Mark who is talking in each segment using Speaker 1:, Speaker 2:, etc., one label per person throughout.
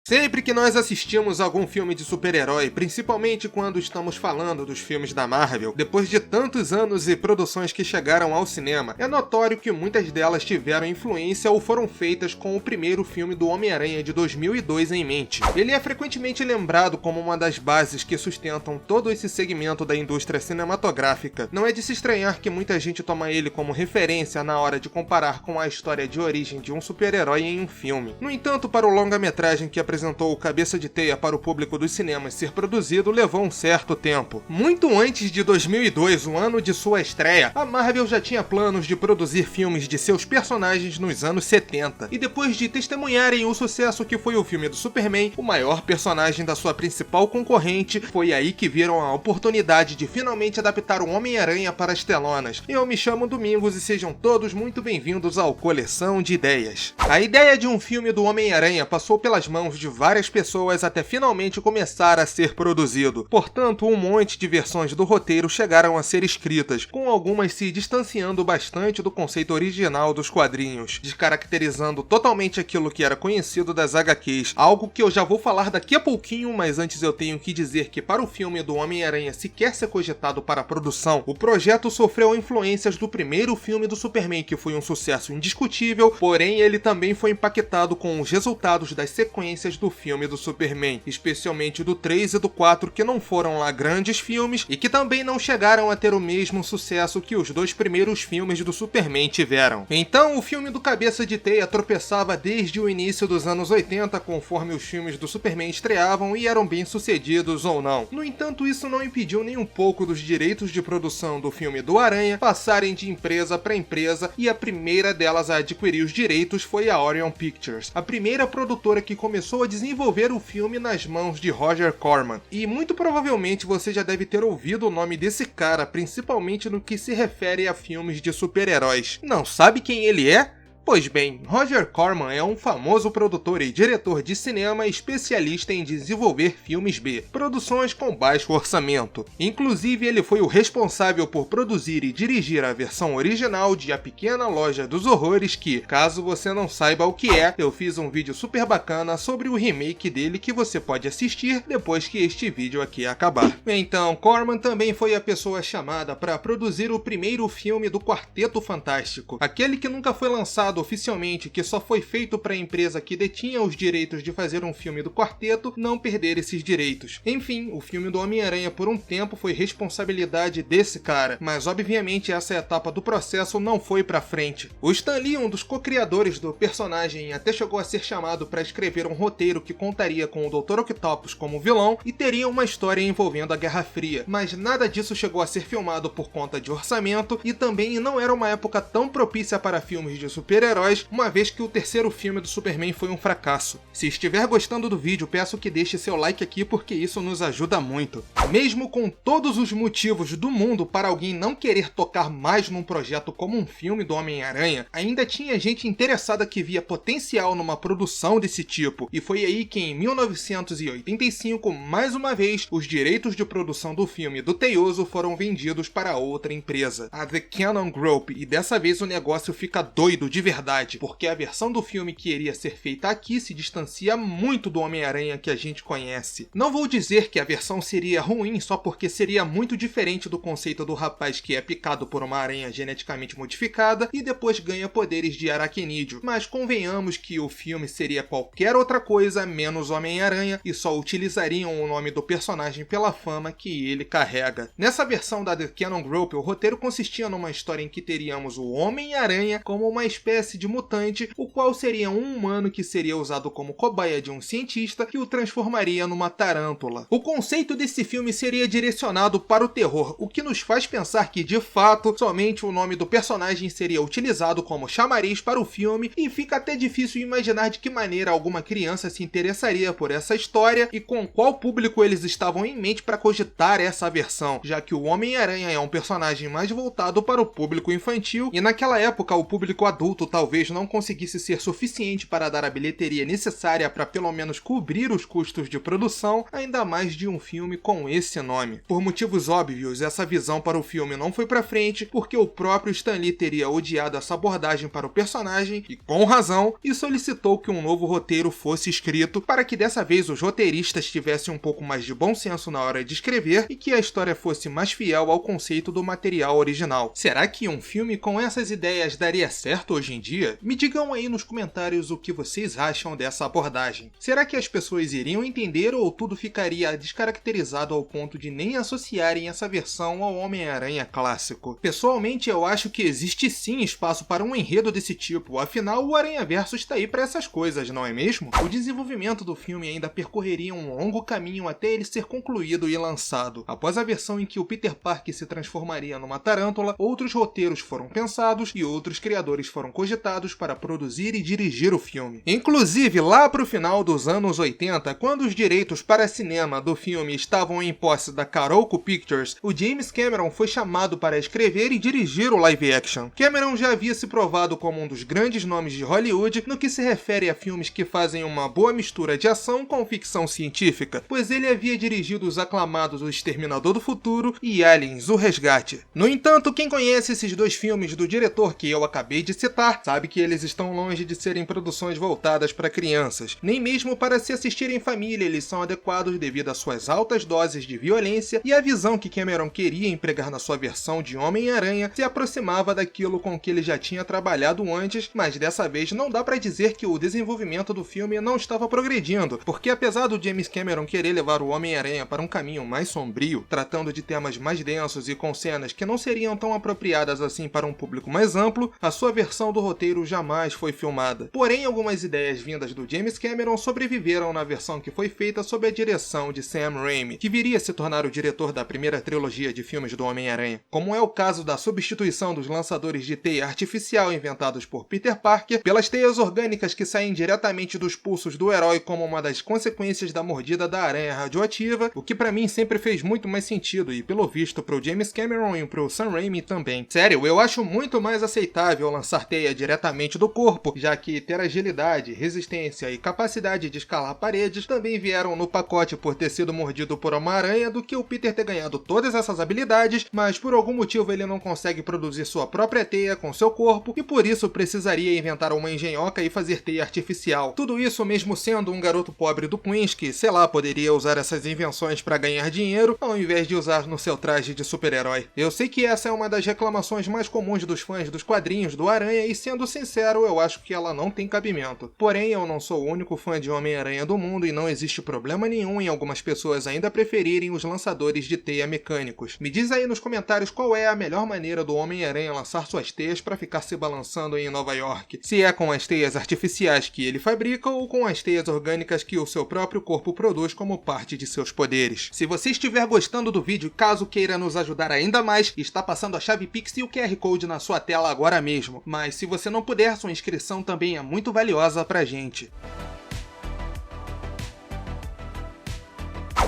Speaker 1: Sempre que nós assistimos algum filme de super-herói, principalmente quando estamos falando dos filmes da Marvel, depois de tantos anos e produções que chegaram ao cinema, é notório que muitas delas tiveram influência ou foram feitas com o primeiro filme do Homem-Aranha de 2002 em mente. Ele é frequentemente lembrado como uma das bases que sustentam todo esse segmento da indústria cinematográfica. Não é de se estranhar que muita gente toma ele como referência na hora de comparar com a história de origem de um super-herói em um filme. No entanto, para o longa-metragem que apresentou o Cabeça de Teia para o público dos cinemas ser produzido, levou um certo tempo. Muito antes de 2002, o ano de sua estreia, a Marvel já tinha planos de produzir filmes de seus personagens nos anos 70. E depois de testemunharem o sucesso que foi o filme do Superman, o maior personagem da sua principal concorrente, foi aí que viram a oportunidade de finalmente adaptar o Homem-Aranha para as telonas. Eu me chamo Domingos e sejam todos muito bem-vindos ao Coleção de Ideias. A ideia de um filme do Homem-Aranha passou pelas mãos de várias pessoas até finalmente começar a ser produzido. Portanto, um monte de versões do roteiro chegaram a ser escritas, com algumas se distanciando bastante do conceito original dos quadrinhos, descaracterizando totalmente aquilo que era conhecido das HQs, algo que eu já vou falar daqui a pouquinho, mas antes eu tenho que dizer que para o filme do Homem-Aranha sequer ser cogitado para a produção, o projeto sofreu influências do primeiro filme do Superman, que foi um sucesso indiscutível, porém ele também foi impactado com os resultados das sequências do filme do Superman, especialmente do 3 e do 4, que não foram lá grandes filmes e que também não chegaram a ter o mesmo sucesso que os dois primeiros filmes do Superman tiveram. Então, o filme do Cabeça de Teia tropeçava desde o início dos anos 80, conforme os filmes do Superman estreavam e eram bem sucedidos ou não. No entanto, isso não impediu nem um pouco dos direitos de produção do filme do Aranha passarem de empresa para empresa, e a primeira delas a adquirir os direitos foi a Orion Pictures, a primeira produtora que começou a desenvolver o filme nas mãos de Roger Corman. E muito provavelmente você já deve ter ouvido o nome desse cara, principalmente no que se refere a filmes de super-heróis. Não sabe quem ele é? Pois bem, Roger Corman é um famoso produtor e diretor de cinema especialista em desenvolver filmes B, produções com baixo orçamento. Inclusive, ele foi o responsável por produzir e dirigir a versão original de A Pequena Loja dos Horrores, que, caso você não saiba o que é, eu fiz um vídeo super bacana sobre o remake dele que você pode assistir depois que este vídeo aqui acabar. Então, Corman também foi a pessoa chamada para produzir o primeiro filme do Quarteto Fantástico, aquele que nunca foi lançado oficialmente, que só foi feito para a empresa que detinha os direitos de fazer um filme do quarteto não perder esses direitos. Enfim, o filme do Homem-Aranha por um tempo foi responsabilidade desse cara, mas obviamente essa etapa do processo não foi pra frente. O Stan Lee, um dos co-criadores do personagem, até chegou a ser chamado para escrever um roteiro que contaria com o Dr. Octopus como vilão e teria uma história envolvendo a Guerra Fria, mas nada disso chegou a ser filmado por conta de orçamento e também não era uma época tão propícia para filmes de super-heróis, uma vez que o terceiro filme do Superman foi um fracasso. Se estiver gostando do vídeo, peço que deixe seu like aqui porque isso nos ajuda muito. Mesmo com todos os motivos do mundo para alguém não querer tocar mais num projeto como um filme do Homem-Aranha, ainda tinha gente interessada que via potencial numa produção desse tipo, e foi aí que em 1985, mais uma vez, os direitos de produção do filme do Teioso foram vendidos para outra empresa, a The Cannon Group, e dessa vez o negócio fica doido de verdade, porque a versão do filme que iria ser feita aqui se distancia muito do Homem-Aranha que a gente conhece. Não vou dizer que a versão seria ruim só porque seria muito diferente do conceito do rapaz que é picado por uma aranha geneticamente modificada e depois ganha poderes de aracnídeo, mas convenhamos que o filme seria qualquer outra coisa menos Homem-Aranha e só utilizariam o nome do personagem pela fama que ele carrega. Nessa versão da The Cannon Group, o roteiro consistia numa história em que teríamos o Homem-Aranha como uma espécie de mutante, o qual seria um humano que seria usado como cobaia de um cientista que o transformaria numa tarântula. O conceito desse filme seria direcionado para o terror, o que nos faz pensar que, de fato, somente o nome do personagem seria utilizado como chamariz para o filme, e fica até difícil imaginar de que maneira alguma criança se interessaria por essa história e com qual público eles estavam em mente para cogitar essa versão, já que o Homem-Aranha é um personagem mais voltado para o público infantil, e naquela época o público adulto talvez não conseguisse ser suficiente para dar a bilheteria necessária para pelo menos cobrir os custos de produção, ainda mais de um filme com esse nome. Por motivos óbvios, essa visão para o filme não foi pra frente, porque o próprio Stan Lee teria odiado essa abordagem para o personagem, e com razão, e solicitou que um novo roteiro fosse escrito para que dessa vez os roteiristas tivessem um pouco mais de bom senso na hora de escrever e que a história fosse mais fiel ao conceito do material original. Será que um filme com essas ideias daria certo hoje em dia? Me digam aí nos comentários o que vocês acham dessa abordagem. Será que as pessoas iriam entender ou tudo ficaria descaracterizado ao ponto de nem associarem essa versão ao Homem-Aranha clássico? Pessoalmente, eu acho que existe sim espaço para um enredo desse tipo, afinal o Aranhaverso está aí para essas coisas, não é mesmo? O desenvolvimento do filme ainda percorreria um longo caminho até ele ser concluído e lançado. Após a versão em que o Peter Parker se transformaria numa tarântula, outros roteiros foram pensados e outros criadores foram cogitados para produzir e dirigir o filme. Inclusive, lá pro final dos anos 80, quando os direitos para cinema do filme estavam em posse da Carolco Pictures, o James Cameron foi chamado para escrever e dirigir o live action. Cameron já havia se provado como um dos grandes nomes de Hollywood no que se refere a filmes que fazem uma boa mistura de ação com ficção científica, pois ele havia dirigido os aclamados O Exterminador do Futuro e Aliens, O Resgate. No entanto, quem conhece esses dois filmes do diretor que eu acabei de citar, sabe que eles estão longe de serem produções voltadas para crianças. Nem mesmo para se assistir em família eles são adequados devido às suas altas doses de violência, e a visão que Cameron queria empregar na sua versão de Homem-Aranha se aproximava daquilo com que ele já tinha trabalhado antes, mas dessa vez não dá para dizer que o desenvolvimento do filme não estava progredindo, porque apesar do James Cameron querer levar o Homem-Aranha para um caminho mais sombrio, tratando de temas mais densos e com cenas que não seriam tão apropriadas assim para um público mais amplo, a sua versão do roteiro jamais foi filmada. Porém, algumas ideias vindas do James Cameron sobreviveram na versão que foi feita sob a direção de Sam Raimi, que viria a se tornar o diretor da primeira trilogia de filmes do Homem-Aranha. Como é o caso da substituição dos lançadores de teia artificial inventados por Peter Parker pelas teias orgânicas que saem diretamente dos pulsos do herói como uma das consequências da mordida da aranha radioativa, o que pra mim sempre fez muito mais sentido e pelo visto pro James Cameron e pro Sam Raimi também. Sério, eu acho muito mais aceitável lançar teia diretamente do corpo, já que ter agilidade, resistência e capacidade de escalar paredes também vieram no pacote por ter sido mordido por uma aranha do que o Peter ter ganhado todas essas habilidades, mas por algum motivo ele não consegue produzir sua própria teia com seu corpo e por isso precisaria inventar uma engenhoca e fazer teia artificial. Tudo isso mesmo sendo um garoto pobre do Queens que, sei lá, poderia usar essas invenções para ganhar dinheiro ao invés de usar no seu traje de super-herói. Eu sei que essa é uma das reclamações mais comuns dos fãs dos quadrinhos do Aranha e, sendo sincero, eu acho que ela não tem cabimento. Porém, eu não sou o único fã de Homem-Aranha do mundo e não existe problema nenhum em algumas pessoas ainda preferirem os lançadores de teia mecânicos. Me diz aí nos comentários qual é a melhor maneira do Homem-Aranha lançar suas teias para ficar se balançando em Nova York. Se é com as teias artificiais que ele fabrica ou com as teias orgânicas que o seu próprio corpo produz como parte de seus poderes. Se você estiver gostando do vídeo, caso queira nos ajudar ainda mais, está passando a chave Pix e o QR Code na sua tela agora mesmo. Mas se você não puder, sua inscrição também é muito valiosa pra gente.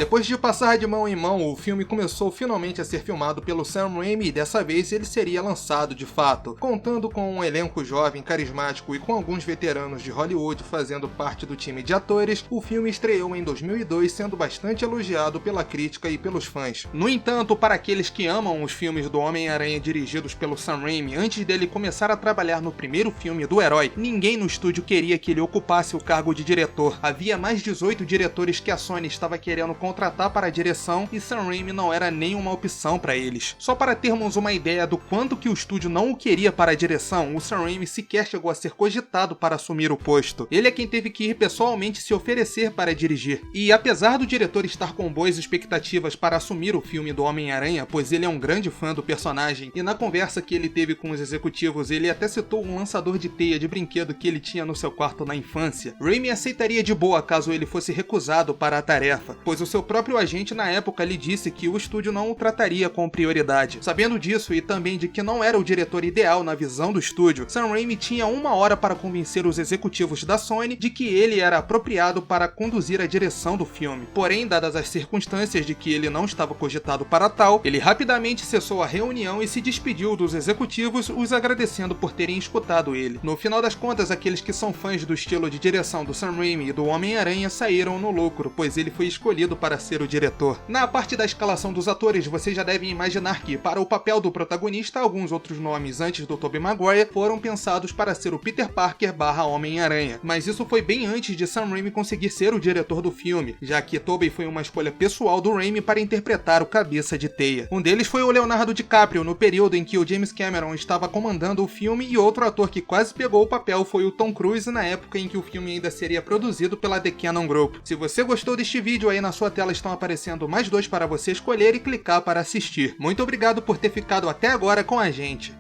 Speaker 1: Depois de passar de mão em mão, o filme começou finalmente a ser filmado pelo Sam Raimi e dessa vez ele seria lançado de fato. Contando com um elenco jovem, carismático e com alguns veteranos de Hollywood fazendo parte do time de atores, o filme estreou em 2002 sendo bastante elogiado pela crítica e pelos fãs. No entanto, para aqueles que amam os filmes do Homem-Aranha dirigidos pelo Sam Raimi, antes dele começar a trabalhar no primeiro filme do herói, ninguém no estúdio queria que ele ocupasse o cargo de diretor. Havia mais 18 diretores que a Sony estava querendo contratar para a direção e Sam Raimi não era nenhuma opção para eles. Só para termos uma ideia do quanto que o estúdio não o queria para a direção, o Sam Raimi sequer chegou a ser cogitado para assumir o posto. Ele é quem teve que ir pessoalmente se oferecer para dirigir. E apesar do diretor estar com boas expectativas para assumir o filme do Homem-Aranha, pois ele é um grande fã do personagem, e na conversa que ele teve com os executivos ele até citou um lançador de teia de brinquedo que ele tinha no seu quarto na infância, Raimi aceitaria de boa caso ele fosse recusado para a tarefa, pois o seu seu próprio agente na época lhe disse que o estúdio não o trataria com prioridade. Sabendo disso e também de que não era o diretor ideal na visão do estúdio, Sam Raimi tinha 1 hora para convencer os executivos da Sony de que ele era apropriado para conduzir a direção do filme. Porém, dadas as circunstâncias de que ele não estava cogitado para tal, ele rapidamente cessou a reunião e se despediu dos executivos, os agradecendo por terem escutado ele. No final das contas, aqueles que são fãs do estilo de direção do Sam Raimi e do Homem-Aranha saíram no lucro, pois ele foi escolhido para ser o diretor. Na parte da escalação dos atores, vocês já devem imaginar que, para o papel do protagonista, alguns outros nomes antes do Tobey Maguire foram pensados para ser o Peter Parker / Homem-Aranha. Mas isso foi bem antes de Sam Raimi conseguir ser o diretor do filme, já que Tobey foi uma escolha pessoal do Raimi para interpretar o Cabeça de Teia. Um deles foi o Leonardo DiCaprio, no período em que o James Cameron estava comandando o filme, e outro ator que quase pegou o papel foi o Tom Cruise, na época em que o filme ainda seria produzido pela The Cannon Group. Se você gostou deste vídeo, aí na sua tela estão aparecendo mais 2 para você escolher e clicar para assistir. Muito obrigado por ter ficado até agora com a gente.